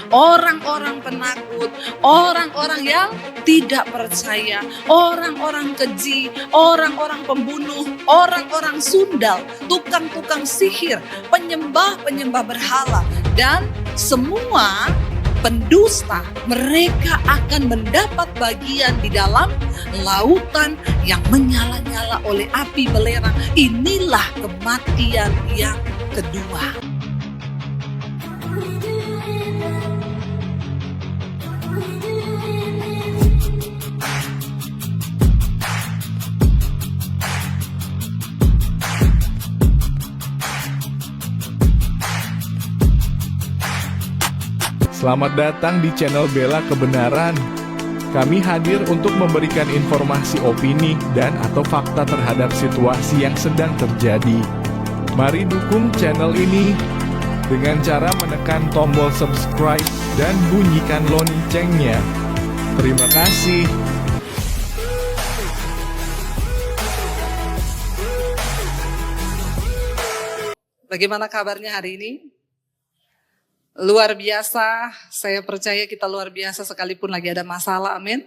orang-orang penakut, orang-orang yang tidak percaya, orang-orang keji, orang-orang pembunuh, orang-orang sundal, tukang-tukang sihir, penyembah-penyembah berhala, dan semua pendusta. Mereka akan mendapat bagian di dalam lautan yang menyala-nyala oleh api belerang. Inilah kematian yang kedua. Selamat datang di channel Bela Kebenaran. Kami hadir untuk memberikan informasi opini dan atau fakta terhadap situasi yang sedang terjadi. Mari dukung channel ini dengan cara menekan tombol subscribe dan bunyikan loncengnya. Terima kasih. Bagaimana kabarnya hari ini? Luar biasa, saya percaya kita luar biasa sekalipun lagi ada masalah, amin.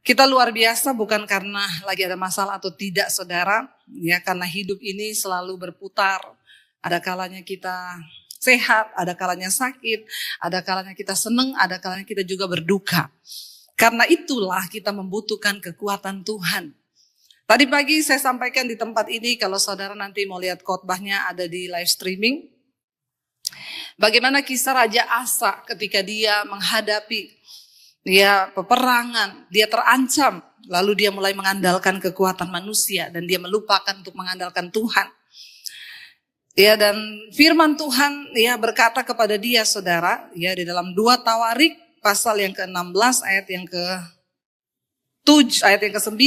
Kita luar biasa bukan karena lagi ada masalah atau tidak, saudara. Ya, karena hidup ini selalu berputar. Ada kalanya kita sehat, ada kalanya sakit, ada kalanya kita senang, ada kalanya kita juga berduka. Karena itulah kita membutuhkan kekuatan Tuhan. Tadi pagi saya sampaikan di tempat ini, kalau saudara nanti mau lihat khotbahnya ada di live streaming. Bagaimana kisah Raja Asa ketika dia menghadapi peperangan, dia terancam, lalu dia mulai mengandalkan kekuatan manusia dan dia melupakan untuk mengandalkan Tuhan. Ya, dan firman Tuhan berkata kepada dia, saudara, di dalam 2 Tawarik pasal yang ke-16 ayat yang ke-7 ayat yang ke-9.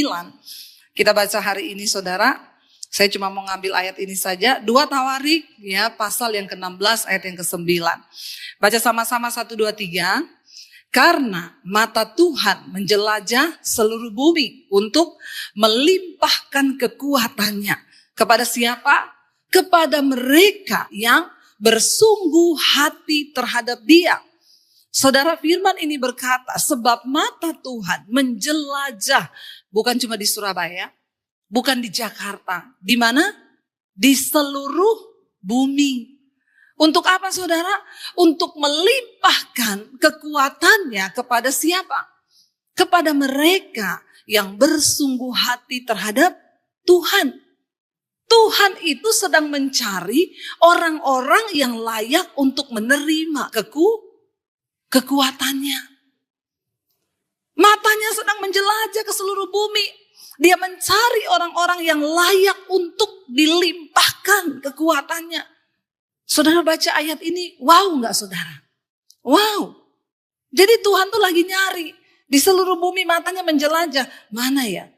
Kita baca hari ini, saudara. Saya cuma mau ngambil ayat ini saja. 2 Tawarik pasal yang ke-16 ayat yang ke-9. Baca sama-sama 1, 2, 3. Karena mata Tuhan menjelajah seluruh bumi untuk melimpahkan kekuatannya. Kepada siapa? Kepada mereka yang bersungguh hati terhadap Dia. Saudara, firman ini berkata, sebab mata Tuhan menjelajah, bukan cuma di Surabaya, bukan di Jakarta. Di mana? Di seluruh bumi. Untuk apa, saudara? Untuk melimpahkan kekuatannya kepada siapa? Kepada mereka yang bersungguh hati terhadap Tuhan. Tuhan itu sedang mencari orang-orang yang layak untuk menerima kekuatannya. Matanya sedang menjelajah ke seluruh bumi. Dia mencari orang-orang yang layak untuk dilimpahkan kekuatannya. Saudara baca ayat ini, wow gak saudara? Wow. Jadi Tuhan tuh lagi nyari. Di seluruh bumi matanya menjelajah. Mana ya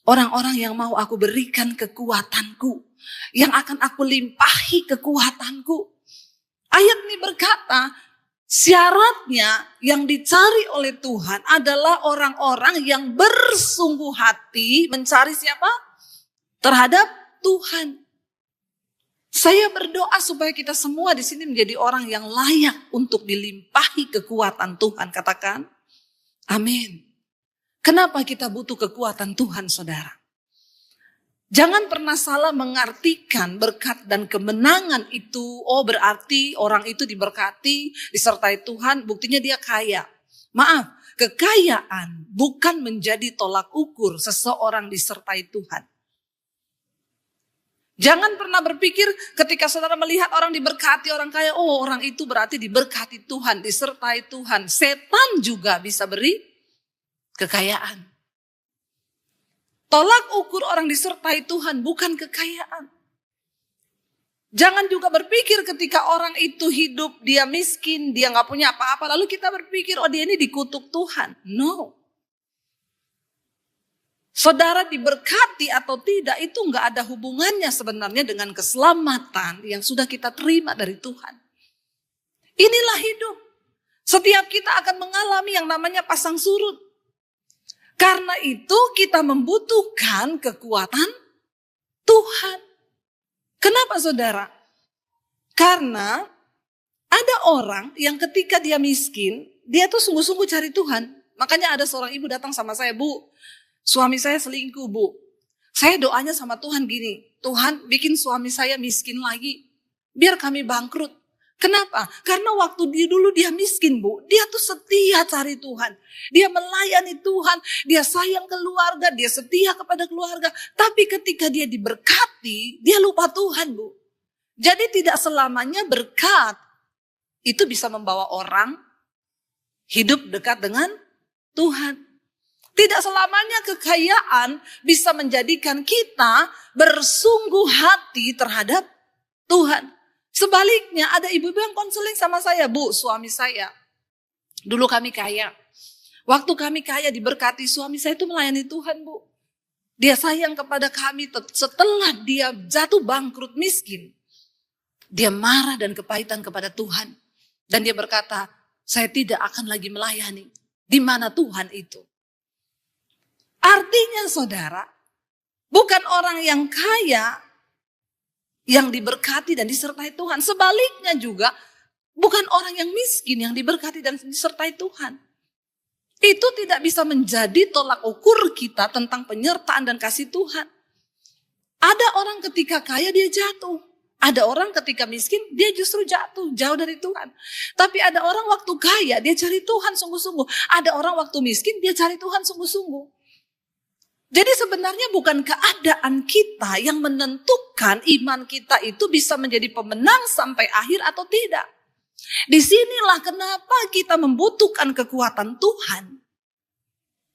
orang-orang yang mau aku berikan kekuatanku. Yang akan aku limpahi kekuatanku. Ayat ini berkata, syaratnya yang dicari oleh Tuhan adalah orang-orang yang bersungguh hati mencari siapa? Terhadap Tuhan. Saya berdoa supaya kita semua di sini menjadi orang yang layak untuk dilimpahi kekuatan Tuhan. Katakan, amin. Kenapa kita butuh kekuatan Tuhan, saudara? Jangan pernah salah mengartikan berkat dan kemenangan itu, berarti orang itu diberkati, disertai Tuhan, buktinya dia kaya. Maaf, kekayaan bukan menjadi tolak ukur seseorang disertai Tuhan. Jangan pernah berpikir ketika saudara melihat orang diberkati, orang kaya, orang itu berarti diberkati Tuhan, disertai Tuhan. Setan juga bisa beri kekayaan. Tolak ukur orang disertai Tuhan bukan kekayaan. Jangan juga berpikir ketika orang itu hidup, dia miskin, dia gak punya apa-apa. Lalu kita berpikir, dia ini dikutuk Tuhan. No. Saudara diberkati atau tidak itu gak ada hubungannya sebenarnya dengan keselamatan yang sudah kita terima dari Tuhan. Inilah hidup. Setiap kita akan mengalami yang namanya pasang surut. Karena itu kita membutuhkan kekuatan Tuhan. Kenapa, saudara? Karena Ada orang yang ketika dia miskin, dia tuh sungguh-sungguh cari Tuhan. Makanya ada seorang ibu datang sama saya, Bu, suami saya selingkuh, Bu. Saya doanya sama Tuhan gini, Tuhan bikin suami saya miskin lagi, biar kami bangkrut. Kenapa? Karena waktu dulu dia miskin, Bu, dia tuh setia cari Tuhan. Dia melayani Tuhan, dia sayang keluarga, dia setia kepada keluarga. Tapi ketika dia diberkati, dia lupa Tuhan, Bu. Jadi tidak selamanya berkat itu bisa membawa orang hidup dekat dengan Tuhan. Tidak selamanya kekayaan bisa menjadikan kita bersungguh hati terhadap Tuhan. Sebaliknya ada ibu-ibu yang konseling sama saya, Bu, suami saya. Dulu kami kaya. Waktu kami kaya diberkati, suami saya itu melayani Tuhan, Bu. Dia sayang kepada kami setelah dia jatuh bangkrut miskin. Dia marah dan kepahitan kepada Tuhan. Dan dia berkata, saya tidak akan lagi melayani. Di mana Tuhan itu? Artinya saudara, bukan orang yang kaya yang diberkati dan disertai Tuhan. Sebaliknya juga, bukan orang yang miskin yang diberkati dan disertai Tuhan. Itu tidak bisa menjadi tolak ukur kita tentang penyertaan dan kasih Tuhan. Ada orang ketika kaya dia jatuh. Ada orang ketika miskin dia justru jatuh, jauh dari Tuhan. Tapi ada orang waktu kaya dia cari Tuhan sungguh-sungguh. Ada orang waktu miskin dia cari Tuhan sungguh-sungguh. Jadi sebenarnya bukan keadaan kita yang menentukan iman kita itu bisa menjadi pemenang sampai akhir atau tidak. Disinilah kenapa kita membutuhkan kekuatan Tuhan.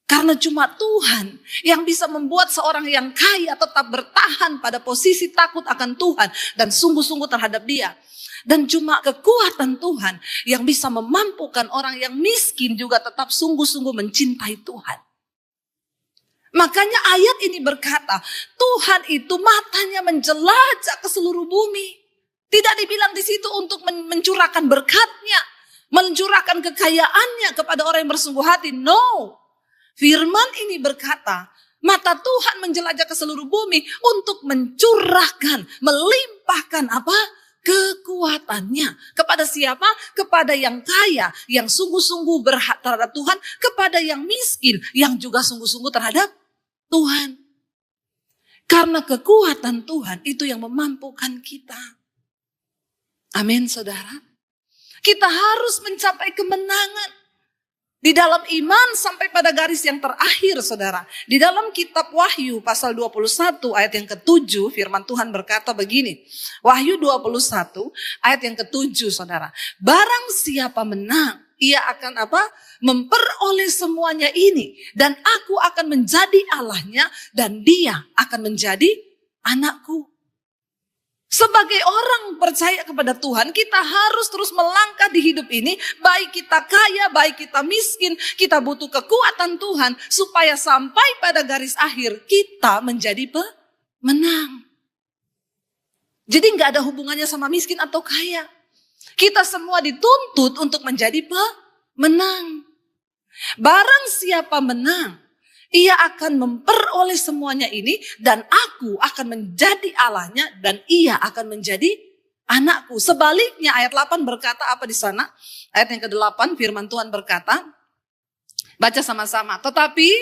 Karena cuma Tuhan yang bisa membuat seorang yang kaya tetap bertahan pada posisi takut akan Tuhan dan sungguh-sungguh terhadap Dia. Dan cuma kekuatan Tuhan yang bisa memampukan orang yang miskin juga tetap sungguh-sungguh mencintai Tuhan. Makanya ayat ini berkata, Tuhan itu matanya menjelajah ke seluruh bumi. Tidak dibilang di situ untuk mencurahkan berkatnya, mencurahkan kekayaannya kepada orang yang bersungguh hati. No. Firman ini berkata, mata Tuhan menjelajah ke seluruh bumi untuk mencurahkan, melimpahkan apa? Kekuatannya. Kepada siapa? Kepada yang kaya, yang sungguh-sungguh berhak terhadap Tuhan, kepada yang miskin, yang juga sungguh-sungguh terhadap Tuhan. Karena kekuatan Tuhan itu yang memampukan kita. Amin, saudara. Kita harus mencapai kemenangan di dalam iman sampai pada garis yang terakhir, saudara. Di dalam kitab Wahyu pasal 21 ayat yang ke-7, firman Tuhan berkata begini. Wahyu 21 ayat yang ke-7, saudara. Barang siapa menang, ia akan apa? Memperoleh semuanya ini. Dan aku akan menjadi Allahnya dan dia akan menjadi anakku. Sebagai orang percaya kepada Tuhan, kita harus terus melangkah di hidup ini. Baik kita kaya, baik kita miskin, kita butuh kekuatan Tuhan. Supaya sampai pada garis akhir, kita menjadi pemenang. Jadi gak ada hubungannya sama miskin atau kaya. Kita semua dituntut untuk menjadi pemenang. Barang siapa menang, ia akan memperoleh semuanya ini dan aku akan menjadi Allahnya dan ia akan menjadi anakku. Sebaliknya ayat 8 berkata apa di sana? Ayat yang ke-8 firman Tuhan berkata, baca sama-sama. Tetapi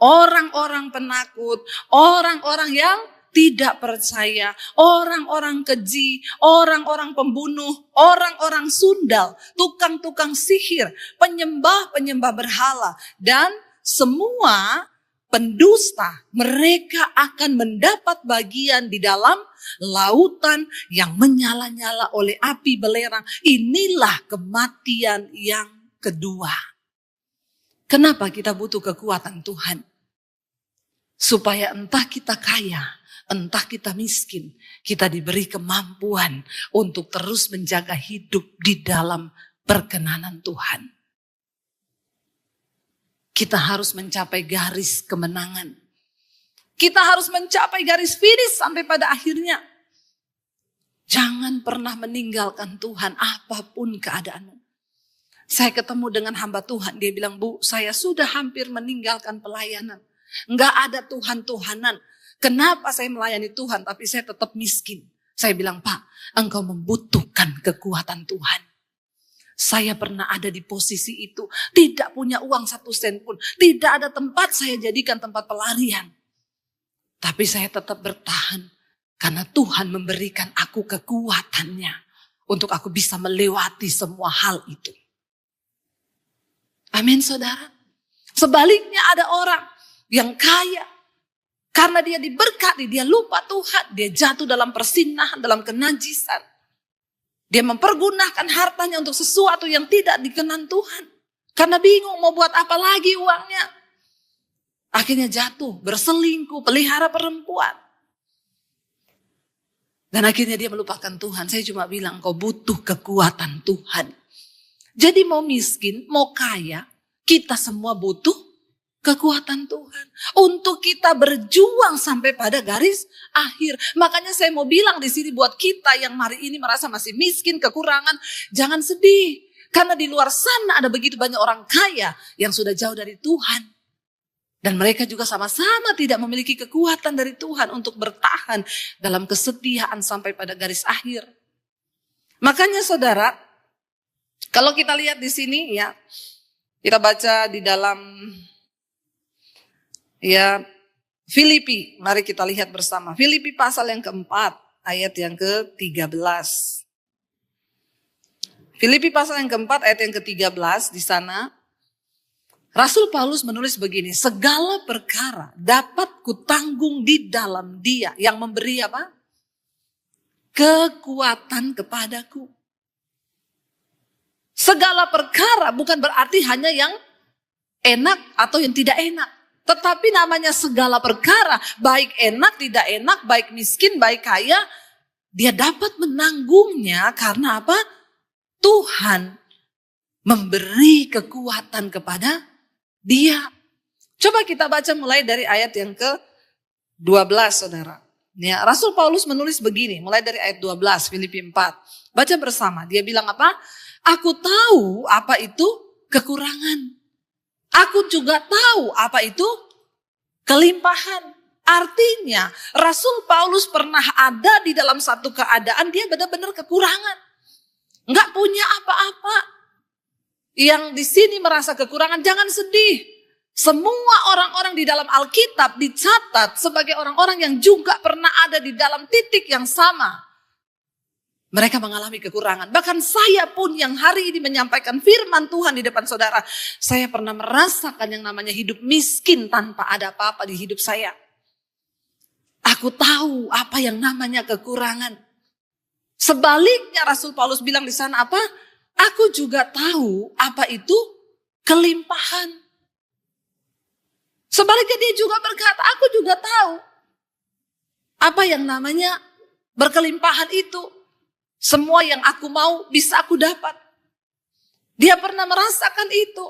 orang-orang penakut, orang-orang yang tidak percaya, orang-orang keji, orang-orang pembunuh, orang-orang sundal, tukang-tukang sihir, penyembah-penyembah berhala, dan semua pendusta, mereka akan mendapat bagian di dalam lautan yang menyala-nyala oleh api belerang. Inilah kematian yang kedua. Kenapa kita butuh kekuatan Tuhan? Supaya entah kita kaya, entah kita miskin, kita diberi kemampuan untuk terus menjaga hidup di dalam perkenanan Tuhan. Kita harus mencapai garis kemenangan. Kita harus mencapai garis finish sampai pada akhirnya. Jangan pernah meninggalkan Tuhan apapun keadaanmu. Saya ketemu dengan hamba Tuhan, dia bilang, Bu, saya sudah hampir meninggalkan pelayanan. Enggak ada Tuhan-Tuhanan. Kenapa saya melayani Tuhan tapi saya tetap miskin? Saya bilang, Pak, engkau membutuhkan membutuhkan kekuatan Tuhan. Saya pernah ada di posisi itu, tidak punya uang 1 sen pun, tidak ada tempat saya jadikan tempat pelarian. Tapi saya tetap bertahan karena Tuhan memberikan aku kekuatannya untuk aku bisa melewati semua hal itu. Amin, saudara. Sebaliknya ada orang yang kaya, karena dia diberkati, dia lupa Tuhan, dia jatuh dalam persinahan, dalam kenajisan. Dia mempergunakan hartanya untuk sesuatu yang tidak dikenan Tuhan. Karena bingung mau buat apa lagi uangnya. Akhirnya jatuh, berselingkuh, pelihara perempuan. Dan akhirnya dia melupakan Tuhan. Saya cuma bilang, kau butuh kekuatan Tuhan. Jadi mau miskin, mau kaya, kita semua butuh kekuatan Tuhan. Untuk kita berjuang sampai pada garis akhir. Makanya saya mau bilang di sini buat kita yang hari ini merasa masih miskin, kekurangan, jangan sedih. Karena di luar sana ada begitu banyak orang kaya yang sudah jauh dari Tuhan. Dan mereka juga sama-sama tidak memiliki kekuatan dari Tuhan untuk bertahan dalam kesetiaan sampai pada garis akhir. Makanya saudara, kalau kita lihat di sini ya, kita baca di dalam ya Filipi, mari kita lihat bersama. Filipi pasal yang keempat, ayat yang ke-13. Filipi pasal yang keempat, ayat yang ke-13, di sana Rasul Paulus menulis begini, segala perkara dapat kutanggung di dalam Dia yang memberi apa? Kekuatan kepadaku. Segala perkara bukan berarti hanya yang enak atau yang tidak enak. Tetapi namanya segala perkara, baik enak, tidak enak, baik miskin, baik kaya, dia dapat menanggungnya karena apa? Tuhan memberi kekuatan kepada dia. Coba kita baca mulai dari ayat yang ke-12, saudara. Ya, Rasul Paulus menulis begini, mulai dari ayat 12, Filipi 4. Baca bersama, dia bilang apa? Aku tahu apa itu kekurangan. Aku juga tahu apa itu kelimpahan. Artinya Rasul Paulus pernah ada di dalam satu keadaan dia benar-benar kekurangan. Enggak punya apa-apa. Yang di sini merasa kekurangan, jangan sedih. Semua orang-orang di dalam Alkitab dicatat sebagai orang-orang yang juga pernah ada di dalam titik yang sama. Mereka mengalami kekurangan. Bahkan saya pun yang hari ini menyampaikan firman Tuhan di depan saudara. Saya pernah merasakan yang namanya hidup miskin tanpa ada apa-apa di hidup saya. Aku tahu apa yang namanya kekurangan. Sebaliknya Rasul Paulus bilang di sana apa? Aku juga tahu apa itu kelimpahan. Sebaliknya dia juga berkata, aku juga tahu apa yang namanya berkelimpahan itu. Semua yang aku mau bisa aku dapat. Dia pernah merasakan itu.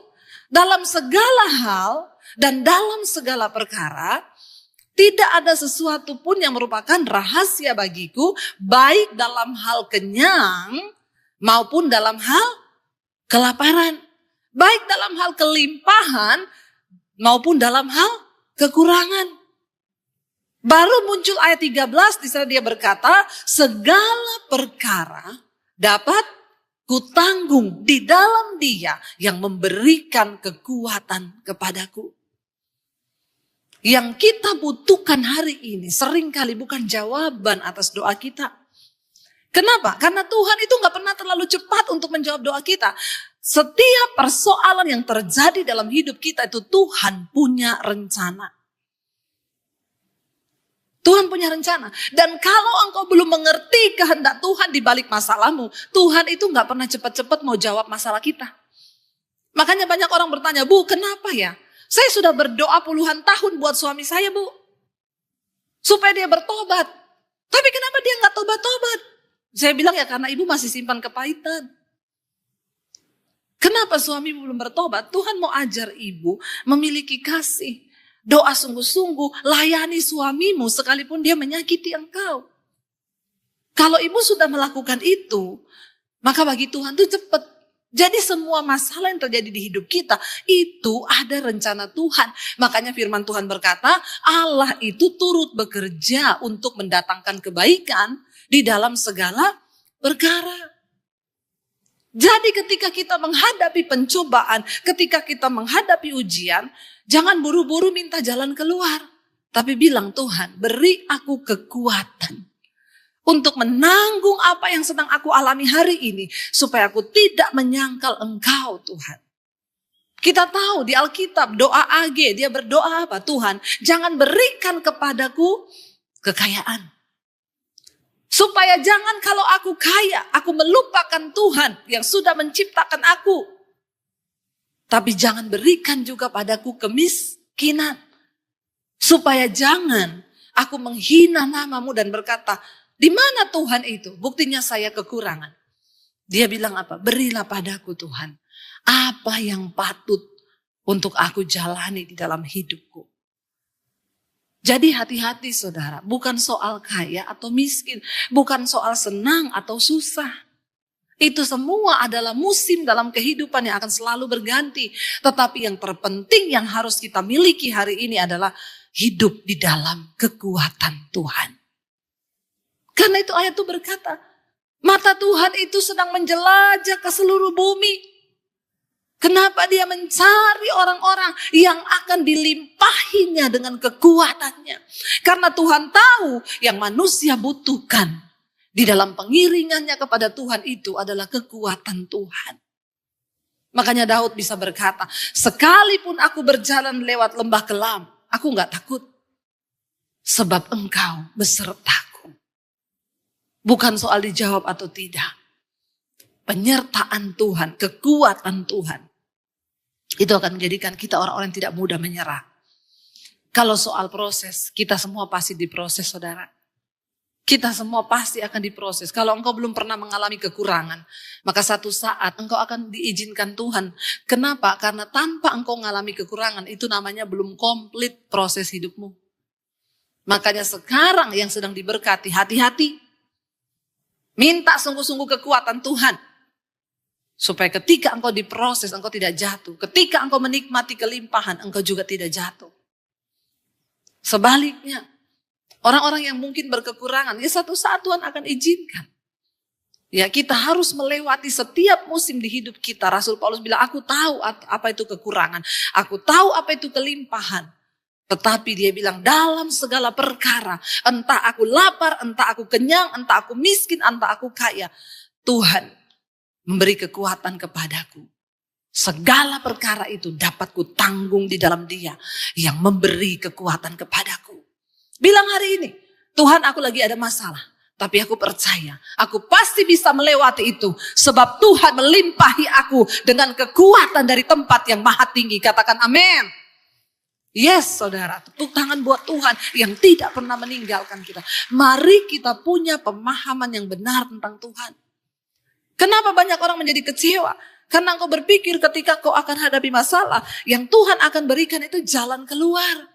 Dalam segala hal dan dalam segala perkara, tidak ada sesuatu pun yang merupakan rahasia bagiku, baik dalam hal kenyang maupun dalam hal kelaparan. Baik dalam hal kelimpahan maupun dalam hal kekurangan. Baru muncul ayat 13 di sana dia berkata, segala perkara dapat kutanggung di dalam Dia yang memberikan kekuatan kepadaku. Yang kita butuhkan hari ini seringkali bukan jawaban atas doa kita. Kenapa? Karena Tuhan itu gak pernah terlalu cepat untuk menjawab doa kita. Setiap persoalan yang terjadi dalam hidup kita itu Tuhan punya rencana. Tuhan punya rencana. Dan kalau engkau belum mengerti kehendak Tuhan di balik masalahmu, Tuhan itu gak pernah cepat-cepat mau jawab masalah kita. Makanya banyak orang bertanya, Bu, kenapa ya? Saya sudah berdoa puluhan tahun buat suami saya, Bu. Supaya dia bertobat. Tapi kenapa dia gak tobat-tobat? Saya bilang ya karena ibu masih simpan kepahitan. Kenapa suamimu belum bertobat? Tuhan mau ajar ibu memiliki kasih. Doa sungguh-sungguh, layani suamimu sekalipun dia menyakiti engkau. Kalau ibu sudah melakukan itu, maka bagi Tuhan itu cepat. Jadi semua masalah yang terjadi di hidup kita, itu ada rencana Tuhan. Makanya firman Tuhan berkata, Allah itu turut bekerja untuk mendatangkan kebaikan di dalam segala perkara. Jadi ketika kita menghadapi pencobaan, ketika kita menghadapi ujian, jangan buru-buru minta jalan keluar. Tapi bilang, Tuhan, beri aku kekuatan untuk menanggung apa yang sedang aku alami hari ini. Supaya aku tidak menyangkal Engkau, Tuhan. Kita tahu di Alkitab doa AG, dia berdoa apa? Tuhan, jangan berikan kepadaku kekayaan. Supaya jangan kalau aku kaya, aku melupakan Tuhan yang sudah menciptakan aku. Tapi jangan berikan juga padaku kemiskinan. Supaya jangan aku menghina namamu dan berkata, di mana Tuhan itu? Buktinya saya kekurangan. Dia bilang apa? Berilah padaku Tuhan apa yang patut untuk aku jalani di dalam hidupku. Jadi hati-hati saudara, bukan soal kaya atau miskin, bukan soal senang atau susah. Itu semua adalah musim dalam kehidupan yang akan selalu berganti. Tetapi yang terpenting yang harus kita miliki hari ini adalah hidup di dalam kekuatan Tuhan. Karena itu ayat itu berkata, mata Tuhan itu sedang menjelajah ke seluruh bumi. Kenapa dia mencari orang-orang yang akan dilimpahinya dengan kekuatannya? Karena Tuhan tahu yang manusia butuhkan di dalam pengiringannya kepada Tuhan itu adalah kekuatan Tuhan. Makanya Daud bisa berkata, sekalipun aku berjalan lewat lembah kelam, aku gak takut. Sebab Engkau besertaku. Bukan soal dijawab atau tidak. Penyertaan Tuhan, kekuatan Tuhan. Itu akan menjadikan kita orang-orang yang tidak mudah menyerah. Kalau soal proses, kita semua pasti diproses saudara. Kita semua pasti akan diproses. Kalau engkau belum pernah mengalami kekurangan, maka satu saat engkau akan diizinkan Tuhan. Kenapa? Karena tanpa engkau mengalami kekurangan, itu namanya belum komplit proses hidupmu. Makanya sekarang yang sedang diberkati, hati-hati. Minta sungguh-sungguh kekuatan Tuhan. Supaya ketika engkau diproses, engkau tidak jatuh. Ketika engkau menikmati kelimpahan, engkau juga tidak jatuh. Sebaliknya, orang-orang yang mungkin berkekurangan, ya satu saat Tuhan akan izinkan. Ya, kita harus melewati setiap musim di hidup kita. Rasul Paulus bilang, aku tahu apa itu kekurangan. Aku tahu apa itu kelimpahan. Tetapi dia bilang, dalam segala perkara, entah aku lapar, entah aku kenyang, entah aku miskin, entah aku kaya, Tuhan memberi kekuatan kepadaku. Segala perkara itu dapat ku tanggung di dalam Dia yang memberi kekuatan kepadaku. Bilang hari ini, Tuhan aku lagi ada masalah. Tapi aku percaya, aku pasti bisa melewati itu. Sebab Tuhan melimpahi aku dengan kekuatan dari tempat yang maha tinggi. Katakan amin. Yes saudara, tepuk tangan buat Tuhan yang tidak pernah meninggalkan kita. Mari kita punya pemahaman yang benar tentang Tuhan. Kenapa banyak orang menjadi kecewa? Karena engkau berpikir ketika kau akan hadapi masalah, yang Tuhan akan berikan itu jalan keluar.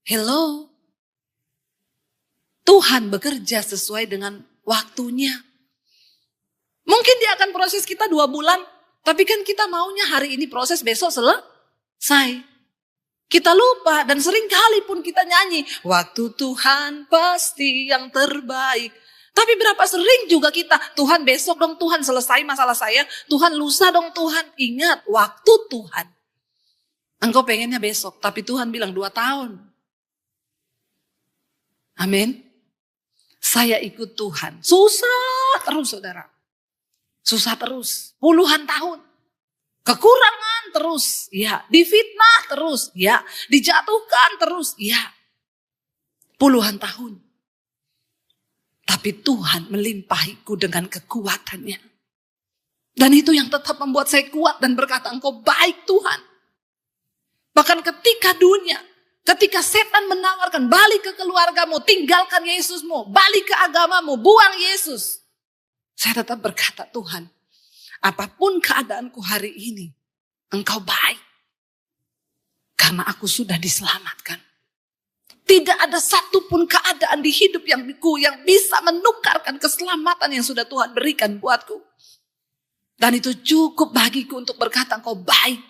Hello. Tuhan bekerja sesuai dengan waktunya. Mungkin dia akan proses kita 2 bulan, tapi kan kita maunya hari ini proses, besok selesai. Kita lupa dan sering kali pun kita nyanyi, waktu Tuhan pasti yang terbaik. Tapi berapa sering juga kita, Tuhan besok dong Tuhan selesai masalah saya. Tuhan lusa dong Tuhan. Ingat, waktu Tuhan. Engkau pengennya besok, tapi Tuhan bilang 2 tahun. Amin. Saya ikut Tuhan. Susah terus saudara. Susah terus. Puluhan tahun. Kekurangan terus. Ya. Difitnah terus. Ya. Dijatuhkan terus. Ya. Puluhan tahun. Tapi Tuhan melimpahiku dengan kekuatannya. Dan itu yang tetap membuat saya kuat dan berkata, engkau baik Tuhan. Bahkan ketika dunia, ketika setan menawarkan, balik ke keluargamu, tinggalkan Yesusmu, balik ke agamamu, buang Yesus. Saya tetap berkata, Tuhan, apapun keadaanku hari ini, engkau baik. Karena aku sudah diselamatkan. Tidak ada satupun keadaan di hidup yang bisa menukarkan keselamatan yang sudah Tuhan berikan buatku. Dan itu cukup bagiku untuk berkata engkau baik.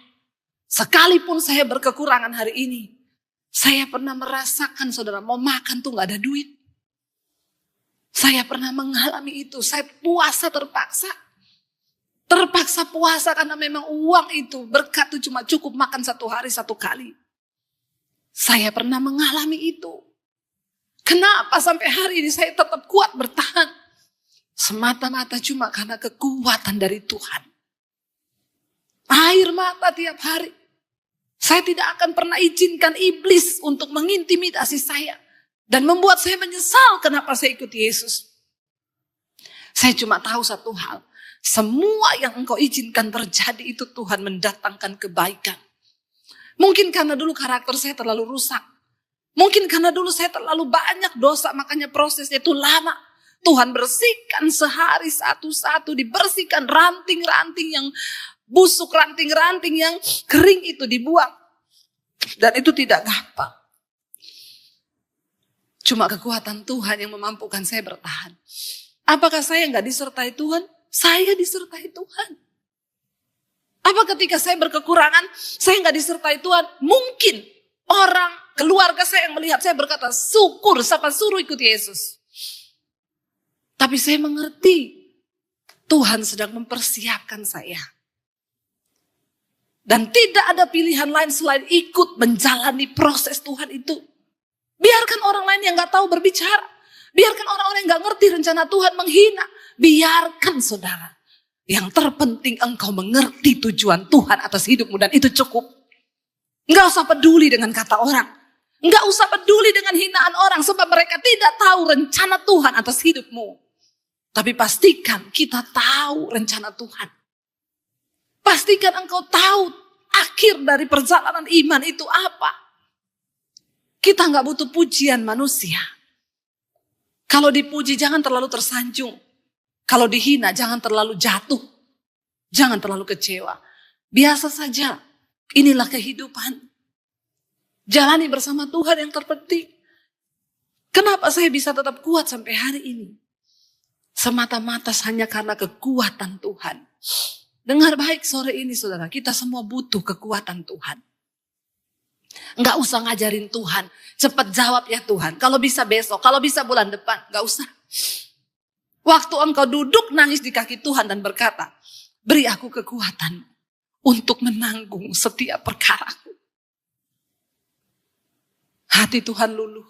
Sekalipun saya berkekurangan hari ini. Saya pernah merasakan saudara mau makan tuh gak ada duit. Saya pernah mengalami itu. Saya puasa terpaksa. Terpaksa puasa karena memang uang itu, berkat itu cuma cukup makan 1 hari 1 kali. Saya pernah mengalami itu. Kenapa sampai hari ini saya tetap kuat bertahan? Semata-mata cuma karena kekuatan dari Tuhan. Air mata tiap hari. Saya tidak akan pernah izinkan iblis untuk mengintimidasi saya. Dan membuat saya menyesal kenapa saya ikut Yesus. Saya cuma tahu satu hal. Semua yang engkau izinkan terjadi itu Tuhan mendatangkan kebaikan. Mungkin karena dulu karakter saya terlalu rusak. Mungkin karena dulu saya terlalu banyak dosa, makanya prosesnya itu lama. Tuhan bersihkan sehari satu-satu, dibersihkan ranting-ranting yang busuk, ranting-ranting yang kering itu dibuang. Dan itu tidak gampang. Cuma kekuatan Tuhan yang memampukan saya bertahan. Apakah saya nggak disertai Tuhan? Saya disertai Tuhan. Apa ketika saya berkekurangan, saya nggak disertai Tuhan? Mungkin orang, keluarga saya yang melihat saya berkata, syukur, siapa suruh ikut Yesus. Tapi saya mengerti, Tuhan sedang mempersiapkan saya. Dan tidak ada pilihan lain selain ikut menjalani proses Tuhan itu. Biarkan orang lain yang gak tahu berbicara. Biarkan orang-orang yang gak ngerti rencana Tuhan menghina. Biarkan saudara. Yang terpenting engkau mengerti tujuan Tuhan atas hidupmu dan itu cukup. Gak usah peduli dengan kata orang. Gak usah peduli dengan hinaan orang sebab mereka tidak tahu rencana Tuhan atas hidupmu. Tapi pastikan kita tahu rencana Tuhan. Pastikan engkau tahu akhir dari perjalanan iman itu apa. Kita gak butuh pujian manusia. Kalau dipuji jangan terlalu tersanjung. Kalau dihina jangan terlalu jatuh. Jangan terlalu kecewa. Biasa saja. Inilah kehidupan. Jalani bersama Tuhan yang terpenting. Kenapa saya bisa tetap kuat sampai hari ini? Semata-mata hanya karena kekuatan Tuhan. Dengar baik sore ini saudara, kita semua butuh kekuatan Tuhan. Enggak usah ngajarin Tuhan, cepat jawab ya Tuhan. Kalau bisa besok, kalau bisa bulan depan, enggak usah. Waktu engkau duduk nangis di kaki Tuhan dan berkata, beri aku kekuatan untuk menanggung setiap perkaraku. Hati Tuhan luluh.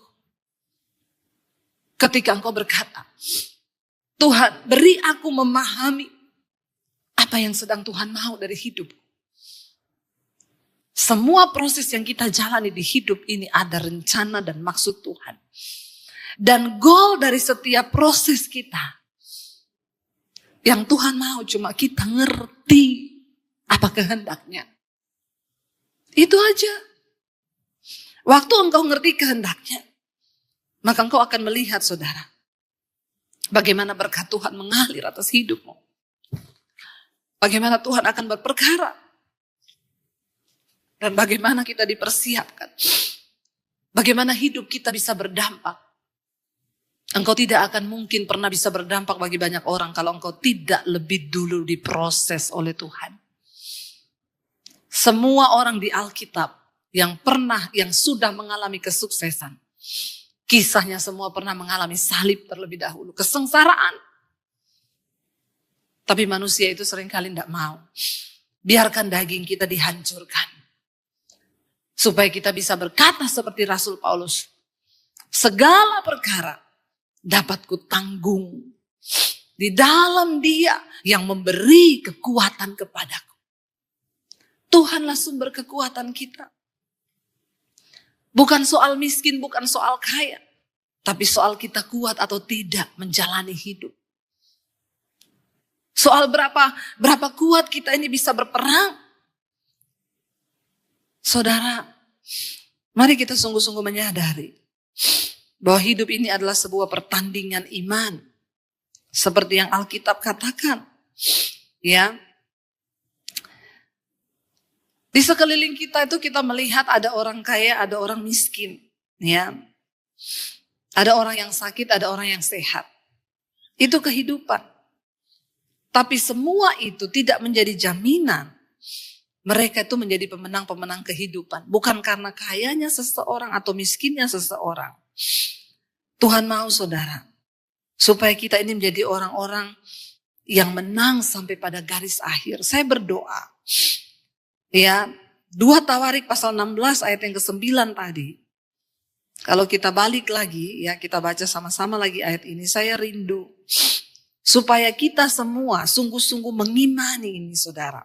Ketika engkau berkata, Tuhan beri aku memahami apa yang sedang Tuhan mau dari hidup. Semua proses yang kita jalani di hidup ini ada rencana dan maksud Tuhan. Dan goal dari setiap proses kita. Yang Tuhan mau cuma kita ngerti apa kehendaknya. Itu aja. Waktu engkau ngerti kehendaknya, maka engkau akan melihat saudara. Bagaimana berkat Tuhan mengalir atas hidupmu. Bagaimana Tuhan akan berperkara. Dan bagaimana kita dipersiapkan. Bagaimana hidup kita bisa berdampak. Engkau tidak akan mungkin pernah bisa berdampak bagi banyak orang kalau engkau tidak lebih dulu diproses oleh Tuhan. Semua orang di Alkitab yang sudah mengalami kesuksesan. Kisahnya semua pernah mengalami salib terlebih dahulu. Kesengsaraan. Tapi manusia itu seringkali tidak mau. Biarkan daging kita dihancurkan. Supaya kita bisa berkata seperti Rasul Paulus. Segala perkara dapat kutanggung. Di dalam Dia yang memberi kekuatan kepadaku. Tuhanlah sumber kekuatan kita. Bukan soal miskin, bukan soal kaya. Tapi soal kita kuat atau tidak menjalani hidup. Soal berapa kuat kita ini bisa berperang. Saudara, mari kita sungguh-sungguh menyadari bahwa hidup ini adalah sebuah pertandingan iman. Seperti yang Alkitab katakan. Ya. Di sekeliling kita itu kita melihat ada orang kaya, ada orang miskin. Ya. Ada orang yang sakit, ada orang yang sehat. Itu kehidupan. Tapi semua itu tidak menjadi jaminan. Mereka itu menjadi pemenang-pemenang kehidupan. Bukan karena kayanya seseorang atau miskinnya seseorang. Tuhan mau saudara. Supaya kita ini menjadi orang-orang yang menang sampai pada garis akhir. Saya berdoa. Ya, 2 Tawarik pasal 16 ayat yang ke-9 tadi. Kalau kita balik lagi, ya kita baca sama-sama lagi ayat ini. Saya rindu supaya kita semua sungguh-sungguh mengimani ini, saudara.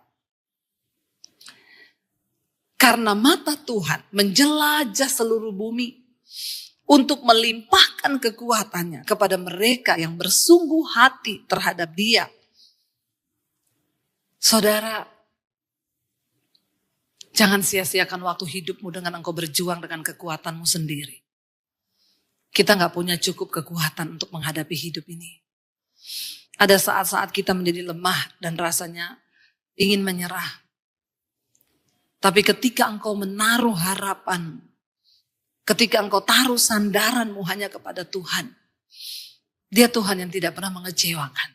Karena mata Tuhan menjelajah seluruh bumi untuk melimpahkan kekuatannya kepada mereka yang bersungguh hati terhadap Dia. Saudara, jangan sia-siakan waktu hidupmu dengan engkau berjuang dengan kekuatanmu sendiri. Kita gak punya cukup kekuatan untuk menghadapi hidup ini. Ada saat-saat kita menjadi lemah dan rasanya ingin menyerah. Tapi ketika engkau menaruh harapan, ketika engkau taruh sandaranmu hanya kepada Tuhan, Dia Tuhan yang tidak pernah mengecewakan.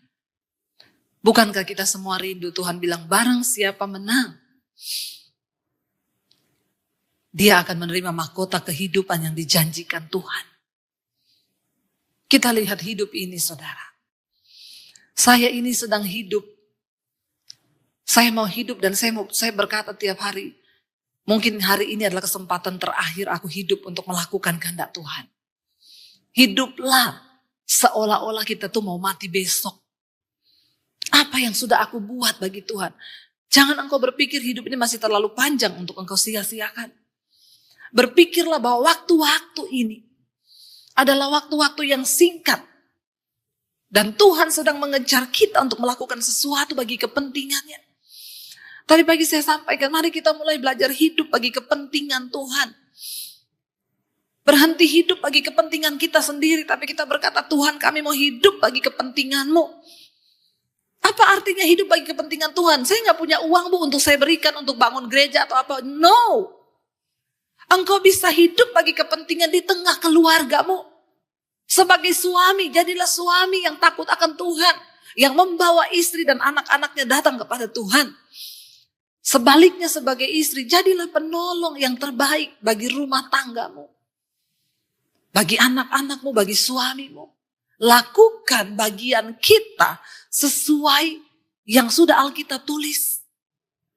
Bukankah kita semua rindu? Tuhan bilang, barang siapa menang, dia akan menerima mahkota kehidupan yang dijanjikan Tuhan. Kita lihat hidup ini, saudara. Saya ini sedang hidup. Saya mau hidup dan saya berkata tiap hari, mungkin hari ini adalah kesempatan terakhir aku hidup untuk melakukan kehendak Tuhan. Hiduplah seolah-olah kita tuh mau mati besok. Apa yang sudah aku buat bagi Tuhan? Jangan engkau berpikir hidup ini masih terlalu panjang untuk engkau sia-siakan. Berpikirlah bahwa waktu-waktu ini adalah waktu-waktu yang singkat. Dan Tuhan sedang mengejar kita untuk melakukan sesuatu bagi kepentingannya. Tadi pagi saya sampaikan, mari kita mulai belajar hidup bagi kepentingan Tuhan. Berhenti hidup bagi kepentingan kita sendiri, tapi kita berkata, Tuhan kami mau hidup bagi kepentingan-Mu. Apa artinya hidup bagi kepentingan Tuhan? Saya gak punya uang Bu untuk saya berikan untuk bangun gereja atau apa. No. Engkau bisa hidup bagi kepentingan di tengah keluargamu. Sebagai suami, jadilah suami yang takut akan Tuhan. Yang membawa istri dan anak-anaknya datang kepada Tuhan. Sebaliknya sebagai istri, jadilah penolong yang terbaik bagi rumah tanggamu. Bagi anak-anakmu, bagi suamimu. Lakukan bagian kita sesuai yang sudah Alkitab tulis.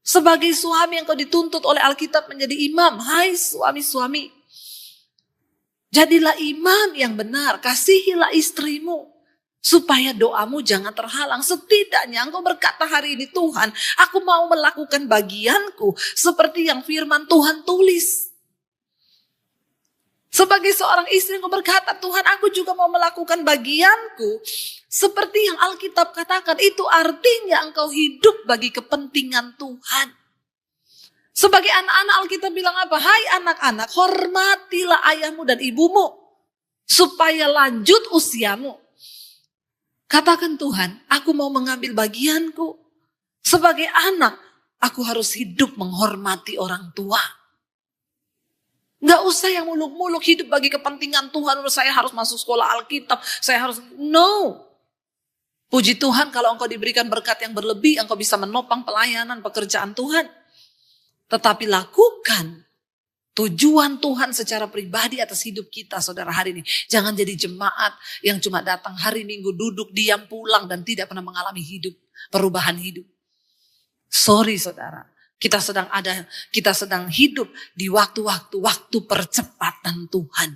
Sebagai suami yang kau dituntut oleh Alkitab menjadi imam. Hai suami-suami. Jadilah imam yang benar. Kasihilah istrimu. Supaya doamu jangan terhalang. Setidaknya engkau berkata hari ini, Tuhan, aku mau melakukan bagianku seperti yang firman Tuhan tulis. Sebagai seorang istri engkau berkata, Tuhan, aku juga mau melakukan bagianku seperti yang Alkitab katakan. Itu artinya engkau hidup bagi kepentingan Tuhan. Sebagai anak-anak Alkitab bilang apa? Hai anak-anak, hormatilah ayahmu dan ibumu supaya lanjut usiamu. Katakan Tuhan, aku mau mengambil bagianku. Sebagai anak, aku harus hidup menghormati orang tua. Gak usah yang muluk-muluk hidup bagi kepentingan Tuhan. Saya harus masuk sekolah Alkitab. Saya harus, no. Puji Tuhan kalau engkau diberikan berkat yang berlebih, engkau bisa menopang pelayanan pekerjaan Tuhan. Tetapi lakukan tujuan Tuhan secara pribadi atas hidup kita, saudara, hari ini. Jangan jadi jemaat yang cuma datang hari Minggu, duduk, diam, pulang, dan tidak pernah mengalami hidup, perubahan hidup. Sorry, saudara. Kita sedang hidup di waktu percepatan Tuhan.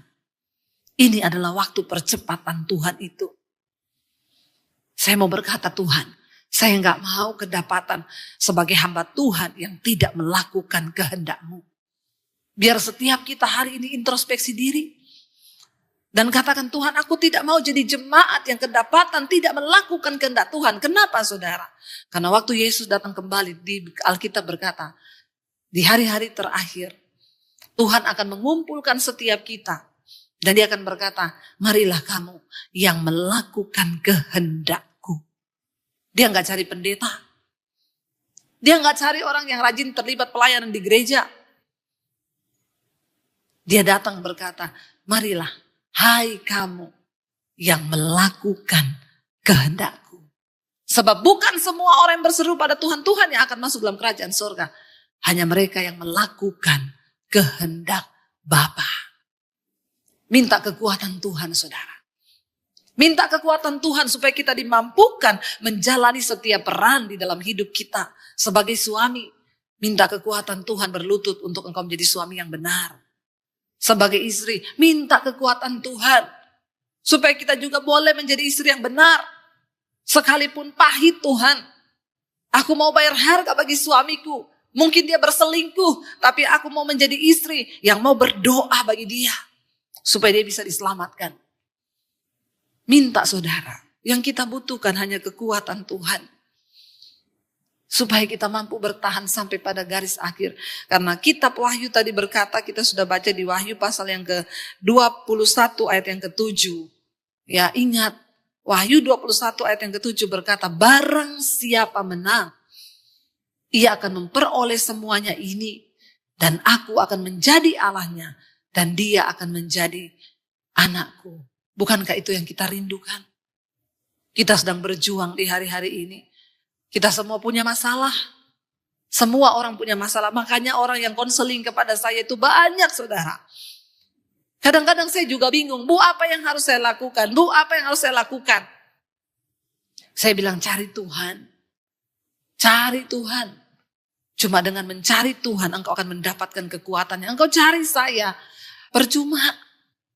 Ini adalah waktu percepatan Tuhan itu. Saya mau berkata, Tuhan, saya gak mau kedapatan sebagai hamba Tuhan yang tidak melakukan kehendak-Mu. Biar setiap kita hari ini introspeksi diri. Dan katakan, Tuhan, aku tidak mau jadi jemaat yang kedapatan tidak melakukan kehendak Tuhan. Kenapa, saudara? Karena waktu Yesus datang kembali, di Alkitab berkata, di hari-hari terakhir, Tuhan akan mengumpulkan setiap kita. Dan Dia akan berkata, marilah kamu yang melakukan kehendak-Ku. Dia gak cari pendeta. Dia gak cari orang yang rajin terlibat pelayanan di gereja. Dia datang berkata, marilah, hai kamu yang melakukan kehendak-Ku. Sebab bukan semua orang yang berseru pada Tuhan, Tuhan yang akan masuk dalam kerajaan surga. Hanya mereka yang melakukan kehendak Bapa. Minta kekuatan Tuhan, saudara. Minta kekuatan Tuhan supaya kita dimampukan menjalani setiap peran di dalam hidup kita. Sebagai suami, minta kekuatan Tuhan berlutut untuk engkau menjadi suami yang benar. Sebagai istri, minta kekuatan Tuhan supaya kita juga boleh menjadi istri yang benar. Sekalipun pahit Tuhan, aku mau bayar harga bagi suamiku. Mungkin dia berselingkuh, tapi aku mau menjadi istri yang mau berdoa bagi dia supaya dia bisa diselamatkan. Minta saudara, yang kita butuhkan hanya kekuatan Tuhan. Supaya kita mampu bertahan sampai pada garis akhir. Karena kitab Wahyu tadi berkata, kita sudah baca di Wahyu pasal yang ke-21 ayat yang ke-7. Ya, ingat, Wahyu 21 ayat yang ke-7 berkata, barang siapa menang, ia akan memperoleh semuanya ini. Dan aku akan menjadi Allahnya, dan dia akan menjadi anakku. Bukankah itu yang kita rindukan? Kita sedang berjuang di hari-hari ini. Kita semua punya masalah. Semua orang punya masalah. Makanya orang yang konseling kepada saya itu banyak, saudara. Kadang-kadang saya juga bingung. Bu, apa yang harus saya lakukan? Bu, apa yang harus saya lakukan? Saya bilang cari Tuhan. Cari Tuhan. Cuma dengan mencari Tuhan engkau akan mendapatkan kekuatannya. Engkau cari saya. Percuma.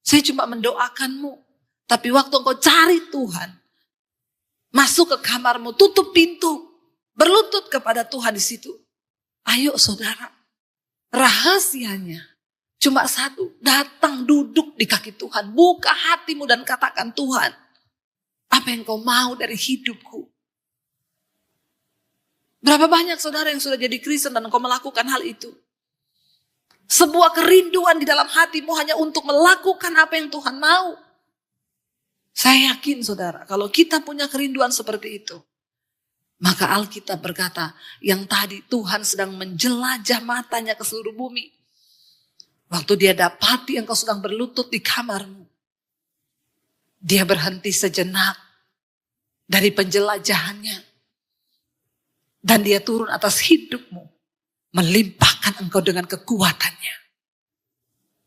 Saya cuma mendoakanmu. Tapi waktu engkau cari Tuhan, masuk ke kamarmu, tutup pintu, berlutut kepada Tuhan di situ. Ayo saudara, rahasianya cuma satu, datang duduk di kaki Tuhan, buka hatimu dan katakan, Tuhan, apa yang kau mau dari hidupku? Berapa banyak saudara yang sudah jadi Kristen dan engkau melakukan hal itu? Sebuah kerinduan di dalam hatimu hanya untuk melakukan apa yang Tuhan mau. Saya yakin saudara, kalau kita punya kerinduan seperti itu, maka Alkitab berkata, yang tadi Tuhan sedang menjelajah matanya ke seluruh bumi. Waktu dia dapati engkau sedang berlutut di kamarmu, dia berhenti sejenak dari penjelajahannya. Dan dia turun atas hidupmu, melimpahkan engkau dengan kekuatannya.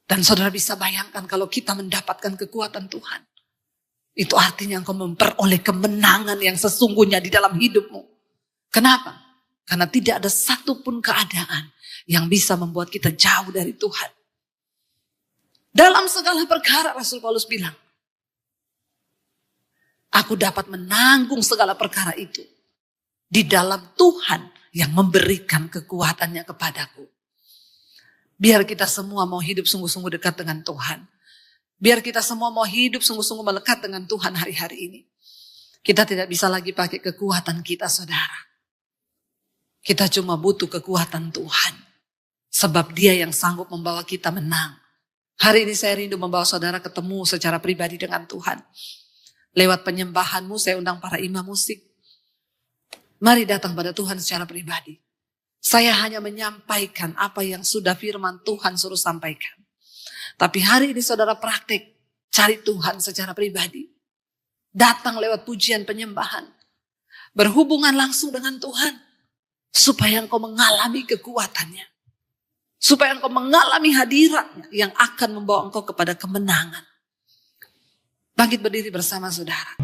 Dan saudara bisa bayangkan kalau kita mendapatkan kekuatan Tuhan. Itu artinya engkau memperoleh kemenangan yang sesungguhnya di dalam hidupmu. Kenapa? Karena tidak ada satupun keadaan yang bisa membuat kita jauh dari Tuhan. Dalam segala perkara Rasul Paulus bilang, aku dapat menanggung segala perkara itu di dalam Tuhan yang memberikan kekuatannya kepadaku. Biar kita semua mau hidup sungguh-sungguh dekat dengan Tuhan. Biar kita semua mau hidup sungguh-sungguh melekat dengan Tuhan hari-hari ini. Kita tidak bisa lagi pakai kekuatan kita, saudara. Kita cuma butuh kekuatan Tuhan. Sebab dia yang sanggup membawa kita menang. Hari ini saya rindu membawa saudara ketemu secara pribadi dengan Tuhan. Lewat penyembahanmu saya undang para imam musik. Mari datang pada Tuhan secara pribadi. Saya hanya menyampaikan apa yang sudah firman Tuhan suruh sampaikan. Tapi hari ini saudara praktik, cari Tuhan secara pribadi. Datang lewat pujian penyembahan. Berhubungan langsung dengan Tuhan. Supaya engkau mengalami kekuatannya. Supaya engkau mengalami hadiratnya yang akan membawa engkau kepada kemenangan. Bangkit berdiri bersama saudara.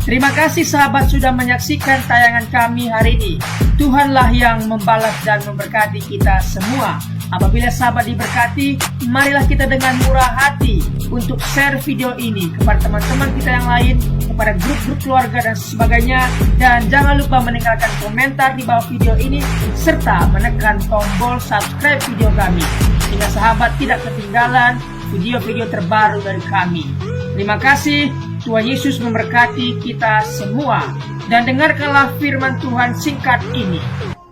Terima kasih sahabat sudah menyaksikan tayangan kami hari ini. Tuhanlah yang membalas dan memberkati kita semua. Apabila sahabat diberkati, marilah kita dengan murah hati untuk share video ini kepada teman-teman kita yang lain, kepada grup-grup keluarga dan sebagainya. Dan jangan lupa meninggalkan komentar di bawah video ini, serta menekan tombol subscribe video kami, sehingga sahabat tidak ketinggalan video-video terbaru dari kami. Terima kasih. Tuhan Yesus memberkati kita semua. Dan dengarkanlah firman Tuhan singkat ini.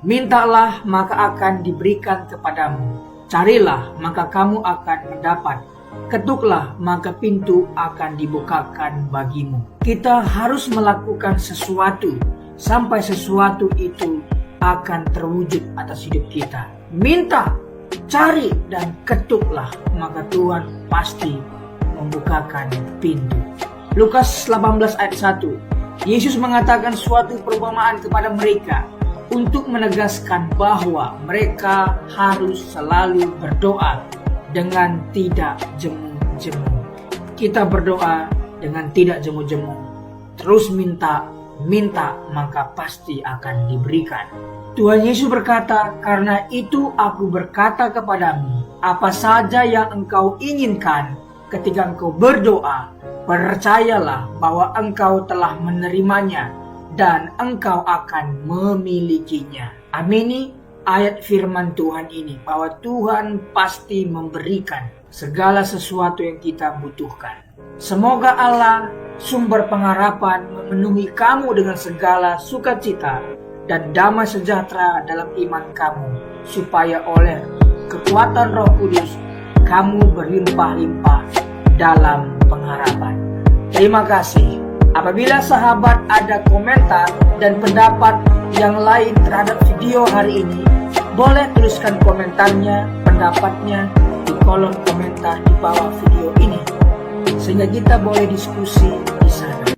Mintalah maka akan diberikan kepadamu. Carilah maka kamu akan mendapat. Ketuklah maka pintu akan dibukakan bagimu. Kita harus melakukan sesuatu sampai sesuatu itu akan terwujud atas hidup kita. Minta, cari dan ketuklah maka Tuhan pasti membukakan pintu. Lukas 18 ayat 1. Yesus mengatakan suatu perumpamaan kepada mereka untuk menegaskan bahwa mereka harus selalu berdoa dengan tidak jemu-jemu. Kita berdoa dengan tidak jemu-jemu. Terus minta maka pasti akan diberikan. Tuhan Yesus berkata, "Karena itu aku berkata kepadamu, apa saja yang engkau inginkan ketika engkau berdoa, percayalah bahwa engkau telah menerimanya dan engkau akan memilikinya." Amini ayat firman Tuhan ini, bahwa Tuhan pasti memberikan segala sesuatu yang kita butuhkan. Semoga Allah, sumber pengharapan, memenuhi kamu dengan segala sukacita dan damai sejahtera dalam iman kamu, supaya oleh kekuatan Roh Kudus kamu berlimpah-limpah dalam pengharapan. Terima kasih. Apabila sahabat ada komentar dan pendapat yang lain terhadap video hari ini, boleh tuliskan komentarnya, pendapatnya di kolom komentar di bawah video ini, sehingga kita boleh diskusi di sana.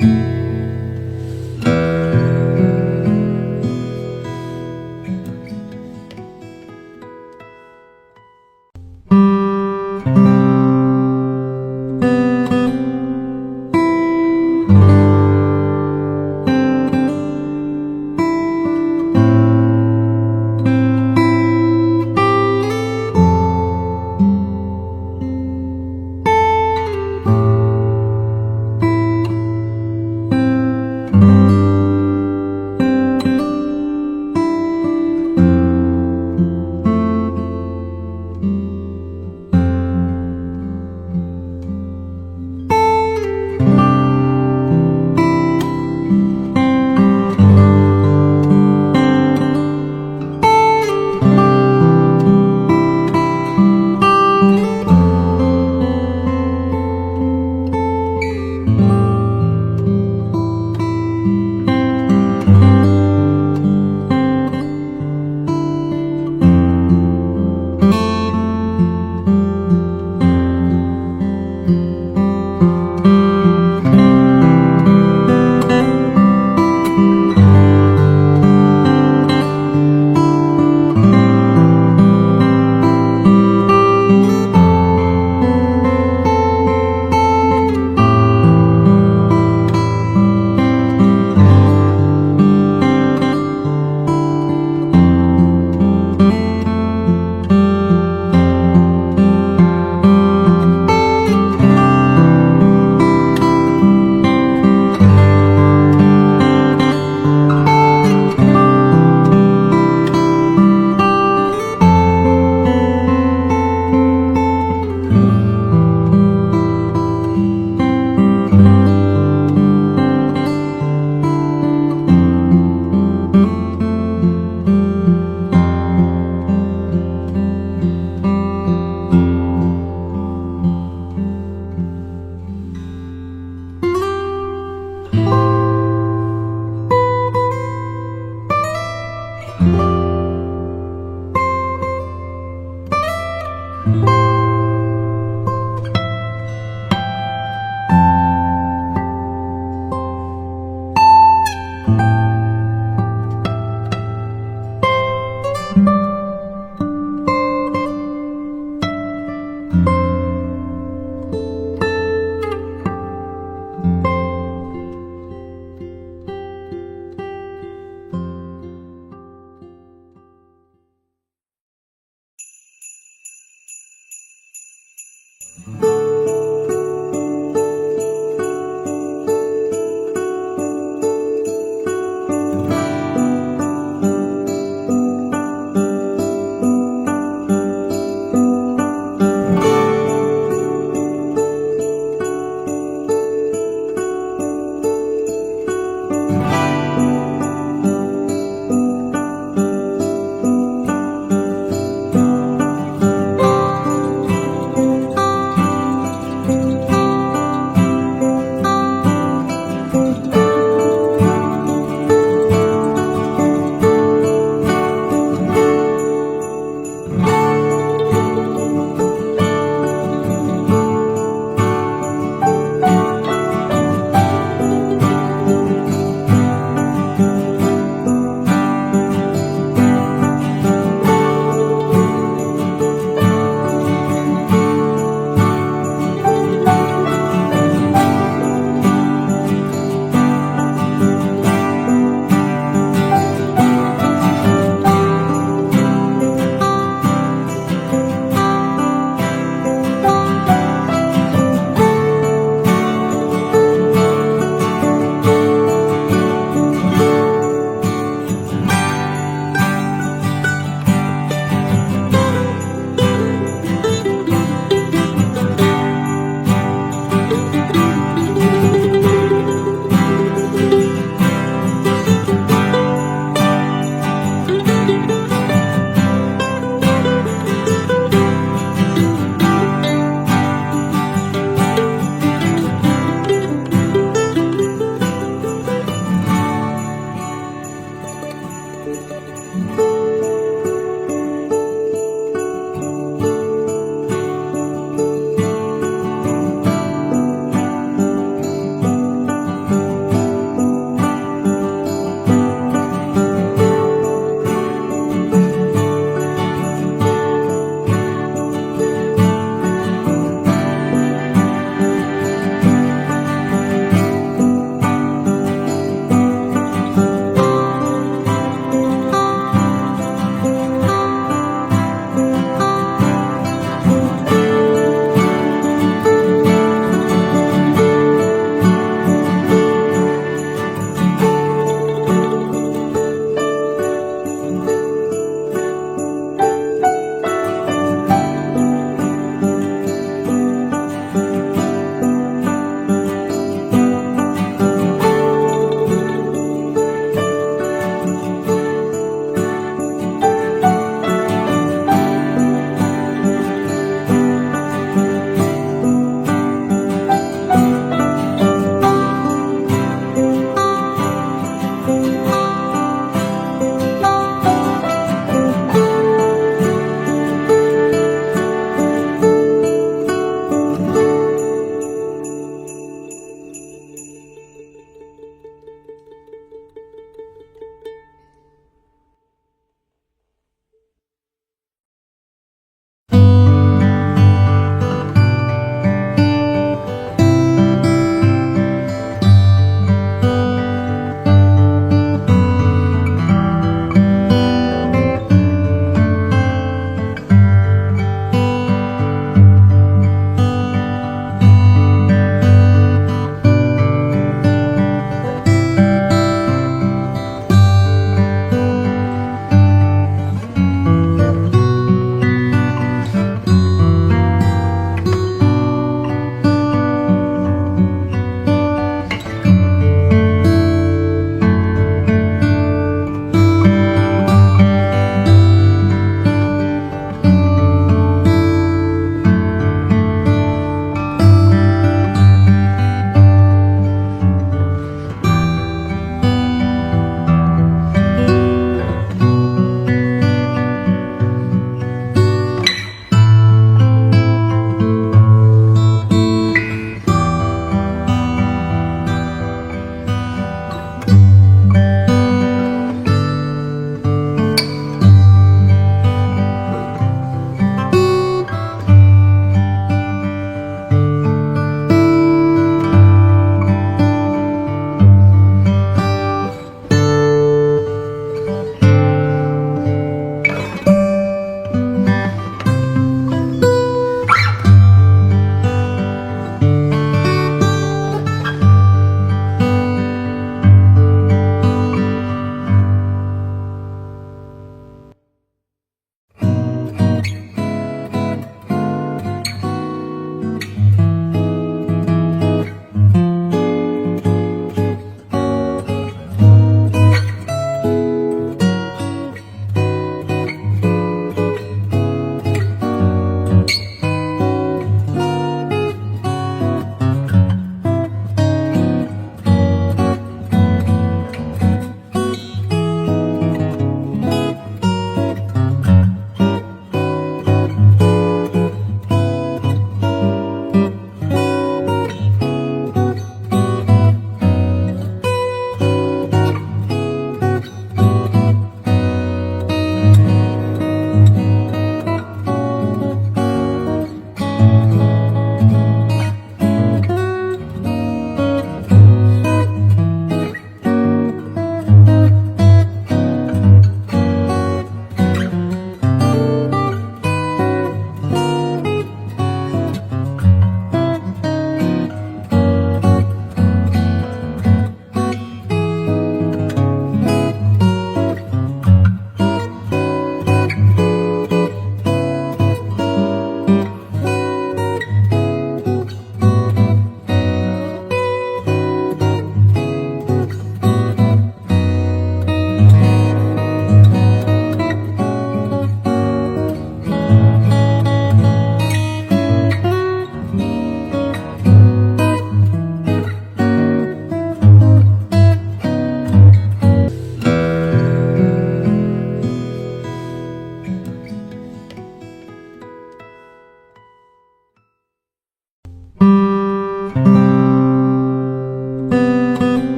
Tuhan.